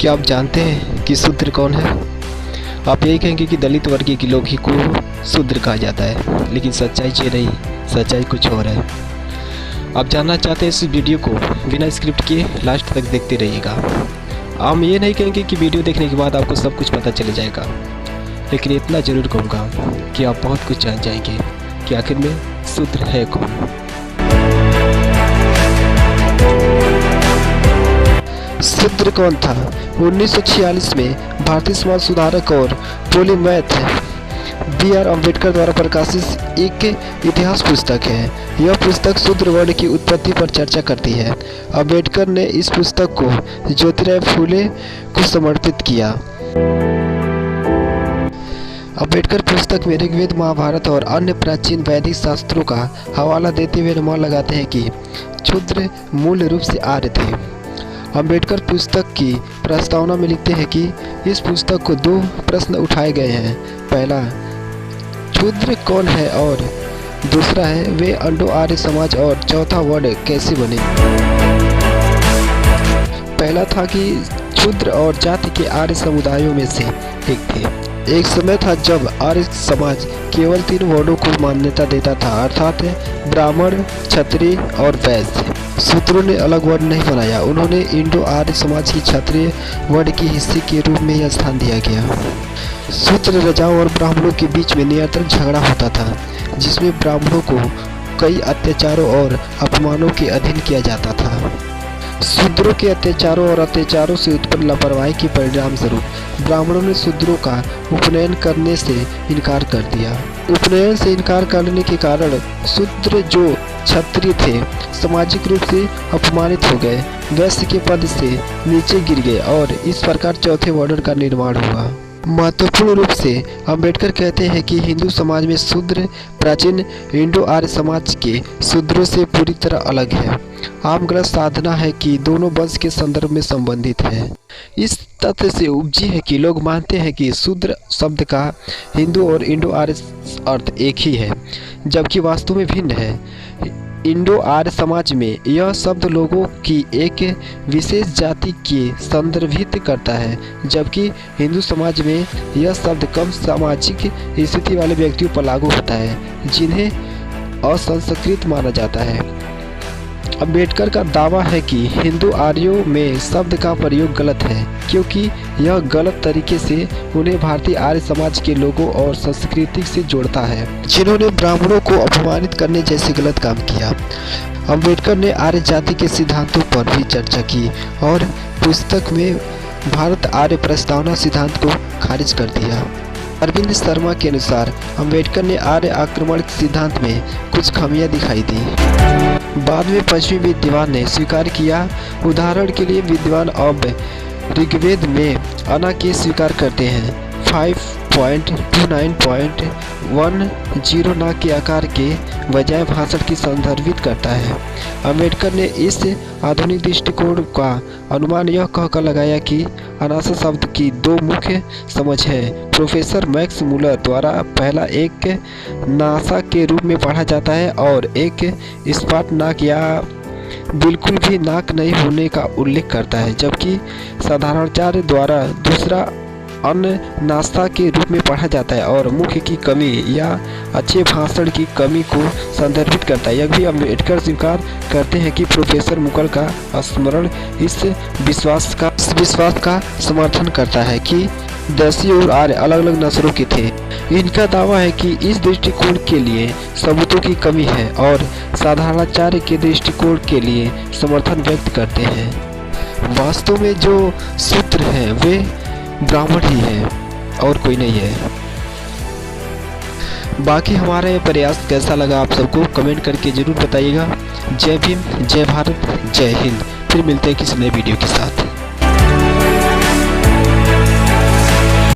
क्या आप जानते हैं कि शूद्र कौन है? आप यही कहेंगे कि दलित वर्गीय के लोग ही को शूद्र कहा जाता है, लेकिन सच्चाई ये नहीं, सच्चाई कुछ और है। आप जानना चाहते हैं इस वीडियो को बिना स्क्रिप्ट किए लास्ट तक देखते रहिएगा। हम ये नहीं कहेंगे कि वीडियो देखने के बाद आपको सब कुछ पता चल जाएगा, लेकिन इतना ज़रूर कहूँगा कि आप बहुत कुछ जान जाएंगे कि आखिर में शूद्र है कौन। शूद्र कौन था? 1946 में भारतीय समाज सुधारक और पोलीमैथ बी.आर. अम्बेडकर द्वारा प्रकाशित एक इतिहास पुस्तक है। यह पुस्तक शूद्र वर्ण की उत्पत्ति पर चर्चा करती है। अम्बेडकर ने इस पुस्तक को ज्योतिराव फूले को समर्पित किया। अम्बेडकर पुस्तक में ऋग्वेद, महाभारत और अन्य प्राचीन वैदिक शास्त्रों का हवाला देते हुए अनुमान लगाते हैं कि शूद्र मूल रूप से आर्य थे। अम्बेडकर पुस्तक की प्रस्तावना में लिखते हैं कि इस पुस्तक को दो प्रश्न उठाए गए हैं। पहला, शूद्र कौन है, और दूसरा है वे इंडो आर्य समाज, और चौथा वर्ण कैसे बने। पहला था कि शूद्र और जाति के आर्य समुदायों में से एक थे। एक समय था जब आर्य समाज केवल 3 वर्णों को मान्यता देता था, अर्थात ब्राह्मण, क्षत्रिय और वैश्य। शूद्रों ने अलग वर्ण नहीं बनाया, उन्होंने इंडो आर्य समाज की क्षत्रिय वर्ण के हिस्से के रूप में यह स्थान दिया गया। शूद्र राजाओं और ब्राह्मणों के बीच में निरंतर झगड़ा होता था, जिसमें ब्राह्मणों को कई अत्याचारों और अपमानों के अधीन किया जाता था। शूद्रों के अत्याचारों से उत्पन्न लापरवाही के परिणाम स्वरूप ब्राह्मणों ने शूद्रों का उपनयन करने से इनकार कर दिया। उपनयन से इनकार करने के कारण शूद्र जो क्षत्रिय थे सामाजिक रूप से अपमानित हो गए, वैश्य के पद से नीचे गिर गए, और इस प्रकार चौथे वर्ण का निर्माण हुआ। महत्वपूर्ण रूप से अम्बेडकर कहते हैं कि हिंदू समाज में शूद्र प्राचीन इंडो आर्य समाज के शूद्रों से पूरी तरह अलग है। आम गलत साधना है कि दोनों वंश के संदर्भ में संबंधित है। इस तथ्य से उपजी है कि लोग मानते हैं कि शूद्र शब्द का हिंदू और इंडो आर्य अर्थ एक ही है, जबकि वास्तव में भिन्न है। इंडो आर्य समाज में यह शब्द लोगों की एक विशेष जाति के संदर्भित करता है, जबकि हिंदू समाज में यह शब्द कम सामाजिक स्थिति वाले व्यक्तियों पर लागू होता है, जिन्हें असंस्कृत माना जाता है। अम्बेडकर का दावा है कि हिंदू आर्यों में शब्द का प्रयोग गलत है, क्योंकि यह गलत तरीके से उन्हें भारतीय आर्य समाज के लोगों और संस्कृति से जोड़ता है, जिन्होंने ब्राह्मणों को अपमानित करने जैसे गलत काम किया। अम्बेडकर ने आर्य जाति के सिद्धांतों पर भी चर्चा की और पुस्तक में भारत आर्य प्रस्तावना सिद्धांत को खारिज कर दिया। अरविंद शर्मा के अनुसार अम्बेडकर ने आर्य आक्रमण सिद्धांत में कुछ खामियां दिखाई दी। बाद में पश्चिमी विद्वान ने स्वीकार किया। उदाहरण के लिए विद्वान अब ऋग्वेद में अना के स्वीकार करते हैं। 5.29.10 ना के आकार के बजाय भाषण की संदर्भित करता है। अम्बेडकर ने इस आधुनिक दृष्टिकोण का अनुमान यह कहकर लगाया कि अनासा शब्द की 2 मुख्य समझ है। प्रोफेसर मैक्स मूलर द्वारा पहला एक नासा के रूप में पढ़ा जाता है और एक स्पॉट नाक या बिल्कुल भी नाक नहीं होने का उल्लेख करता है, जबकि साधारणाचार्य द्वारा दूसरा अन्य नाश्ता के रूप में पढ़ा जाता है और मुख्य की कमी या अच्छे भाषण की कमी को संदर्भित करता है। यह भी अम्बेडकर स्वीकार करते हैं कि प्रोफेसर मुकल का स्मरण इस विश्वास का समर्थन करता है कि देसी और आर्य अलग अलग नस्लों के थे। इनका दावा है कि इस दृष्टिकोण के लिए सबूतों की कमी है और साधारणाचार्य के दृष्टिकोण के लिए समर्थन व्यक्त करते हैं। वास्तव में जो शूद्र हैं वे ब्राह्मण ही है और कोई नहीं है। बाकी हमारा ये प्रयास कैसा लगा आप सबको कमेंट करके जरूर बताइएगा। जय भीम, जय भारत, जय हिंद। फिर मिलते हैं किसी नए वीडियो के साथ।